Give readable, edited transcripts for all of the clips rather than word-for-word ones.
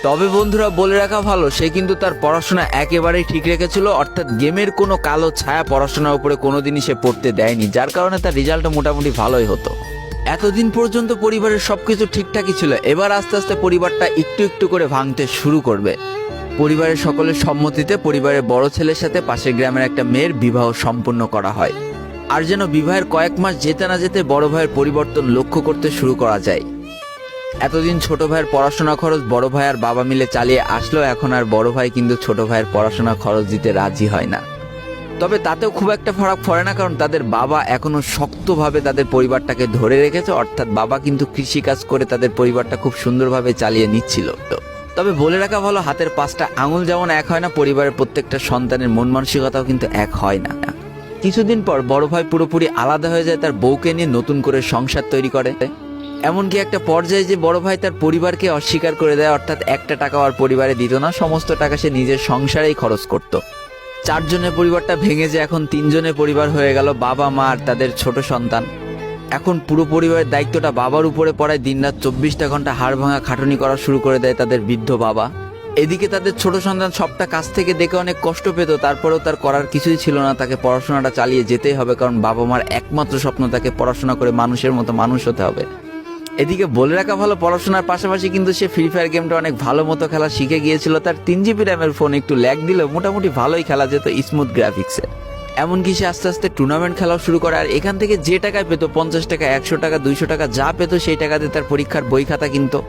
তবে বন্ধুরা বলে রাখা ভালো, সে কিন্তু তার পড়াশোনা একেবারেই ঠিক রেখেছিল, অর্থাৎ গেমের কোনো কালো ছায়া পড়াশোনার উপরে কোনোদিনই সে পড়তে দেয়নি, যার কারণে তার রেজাল্টটা মোটামুটি ভালোই হতো। এতদিন পর্যন্ত পরিবারের সবকিছু ঠিকঠাকই ছিল, এবার আস্তে আস্তে পরিবারটা একটু একটু করে ভাঙতে শুরু করবে। পরিবারের সকলের সম্মতিতে পরিবারের বড় ছেলের সাথে পাশের গ্রামের একটা মেয়ের বিবাহ সম্পন্ন করা হয়। আর যেন বিবাহের কয়েক মাস যেতে না যেতে বড় ভাইয়ের পরিবর্তন লক্ষ্য করতে শুরু করা যায়। এতদিন ছোট ভাইয়ের পড়াশোনা খরচ বড় ভাই আর বাবা মিলে চালিয়ে আসলেও এখন আর বড় ভাই কিন্তু ছোট ভাইয়ের পড়াশোনা খরচ দিতে রাজি হয় না। তবে তাতেও খুব একটা ফারাক পড়ে না, কারণ তাদের বাবা এখনো শক্তভাবে তাদের পরিবারটাকে ধরে রেখেছে, অর্থাৎ বাবা কিন্তু কৃষিকাজ করে তাদের পরিবারটা খুব সুন্দরভাবে চালিয়ে নিচ্ছিল। তবে বলে রাখা ভালো, হাতের 5টা আঙুল যেমন এক হয় না, পরিবারের প্রত্যেকটা সন্তানের মন মানসিকতাও কিন্তু এক হয় না। কিছুদিন পর বড় ভাই পুরোপুরি আলাদা হয়ে যায়, তার বউকে নিয়ে নতুন করে সংসার তৈরি করে। এমনকি একটা পর্যায়ে যে বড় ভাই তার পরিবারকে অস্বীকার করে দেয়, অর্থাৎ একটা টাকাও আর পরিবারে দিত না, সমস্ত টাকা সে নিজের সংসারেই খরচ করত। 4 জনের পরিবারটা ভেঙে যে এখন 3 জনের পরিবার হয়ে গেল, বাবা মা আর তাদের ছোট সন্তান। এখন পুরো পরিবারের দায়িত্বটা বাবার উপরে পড়ায়, দিনরাত 24টা ঘন্টা হাড় ভাঙা খাটুনি করা শুরু করে দেয় তাদের বৃদ্ধ বাবা। এদিকে তাদের ছোট সন্তান সবটা কাছ থেকে দেখে অনেক কষ্ট পেত, তারপরেও তার করার কিছুই ছিল না, তাকে পড়াশোনাটা চালিয়ে যেতেই হবে, কারণ বাবা মার একমাত্র স্বপ্ন তাকে পড়াশোনা করে মানুষের মতো মানুষ হতে হবে। এদিকে বলে রাখা ভালো, পড়াশোনার পাশাপাশি কিন্তু সে ফ্রি ফায়ার গেমটা অনেক ভালো মতো খেলা শিখে গিয়েছিল। তার 3 GB র্যামের ফোন একটু ল্যাগ দিলেও মোটামুটি ভালোই খেলা যেত স্মুথ গ্রাফিক্সে। এমনকি সে আস্তে আস্তে টুর্নামেন্ট খেলাও শুরু করে, আর এখান থেকে যে টাকায় পেতো 50 টাকা 100 টাকা 200 টাকা যা পেতো সেই টাকাতে তার পরীক্ষার বই খাতা কিনতো,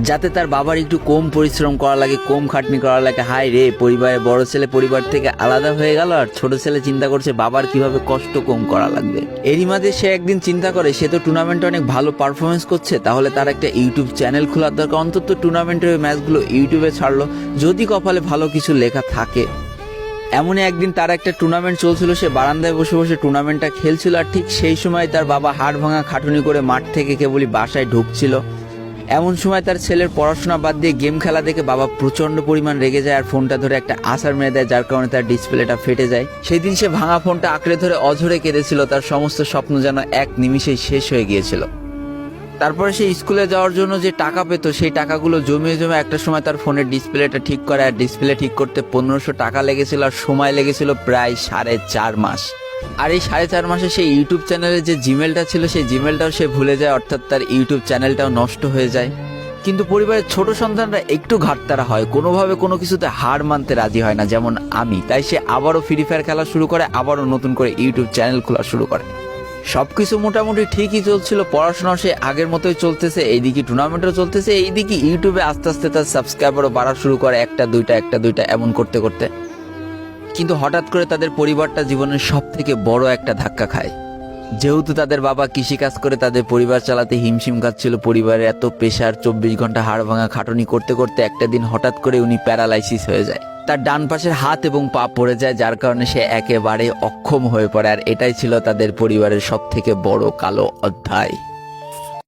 যাতে তার বাবার একটু কম পরিশ্রম করা লাগে, কম খাটনি করা লাগে। হাই রে, পরিবারের বড় ছেলে পরিবার থেকে আলাদা হয়ে গেল, আর ছোট ছেলে চিন্তা করছে বাবার কিভাবে কষ্ট কম করা লাগবে। এরই মাঝে সে একদিন চিন্তা করে, সে তো টুর্নামেন্টে অনেক ভালো পারফরমেন্স করছে, তাহলে তার একটা ইউটিউব চ্যানেল খোলার দরকার, অন্তত টুর্নামেন্টের ম্যাচগুলো ইউটিউবে ছাড়লো, যদি কপালে ভালো কিছু লেখা থাকে। এমনই একদিন তার একটা টুর্নামেন্ট চলছিল, সে বারান্দায় বসে বসে টুর্নামেন্টটা খেলছিল, আর ঠিক সেই সময় তার বাবা হাড় ভাঙা খাটুনি করে মাঠ থেকে কেবলই বাসায় ঢুকছিল। এমন সময় তার ছেলের পড়াশোনা বাদ দিয়ে গেম খেলা দেখে বাবা প্রচন্ড পরিমাণ রেগে যায়, আর ফোনটা ধরে একটা আছাড় মেরে দেয়, যার কারণে তার ডিসপ্লেটা ফেটে যায়। সেই দিন সে ভাঙা ফোনটা আঁকড়ে ধরে অঝরে কেঁদেছিল, তার সমস্ত স্বপ্ন যেন এক নিমিষেই শেষ হয়ে গিয়েছিল। তারপরে সে স্কুলে যাওয়ার জন্য যে টাকা পেত, সেই টাকাগুলো জমিয়ে জমে একটা সময় তার ফোনের ডিসপ্লেটা ঠিক করে, আর ডিসপ্লে ঠিক করতে 1500 টাকা লেগেছিল, আর সময় লেগেছিল প্রায় 4.5 মাস। আর এই 4.5 মাসে সেই ইউটিউব চ্যানেলে যে জিমেলটা ছিল, সেই জিমেলটাও সে ভুলে যায়, অর্থাৎ তার ইউটিউব চ্যানেলটাও নষ্ট হয়ে যায়। কিন্তু পরিবারের ছোট সন্তানরা একটু ঘাটতারা হয়, কোনোভাবে কোনো কিছুতে হার মানতে রাজি হয় না, যেমন আমি। তাই সে আবারও ফ্রি ফায়ার খেলা শুরু করে, আবারও নতুন করে ইউটিউব চ্যানেল খোলা শুরু করে। সবকিছু মোটামুটি ঠিকই চলছিল, পড়াশোনাও সে আগের মতোই চলতেছে, এইদিকে টুর্নামেন্টও চলতেছে, এইদিকে ইউটিউবে আস্তে আস্তে তার সাবস্ক্রাইবারও বাড়া শুরু করে, একটা দুইটা এমন করতে করতে। কিন্তু হঠাৎ করে তাদের পরিবারটা জীবনের সব থেকে বড় একটা ধাক্কা খায়। যেহেতু তাদের বাবা কৃষিকাজ করে তাদের পরিবার চালাতে হিমশিম খাচ্ছিল, পরিবারের এত প্রেশার, 24 ঘন্টা হাড় ভাঙা খাটুনি করতে করতে একটা দিন হঠাৎ করে উনি প্যারালাইসিস হয়ে যায়। তার ডান পাশের হাত এবং পা পড়ে যায়, যার কারণে সে একেবারে অক্ষম হয়ে পড়ে। আর এটাই ছিল তাদের পরিবারের সব থেকে বড় কালো অধ্যায়।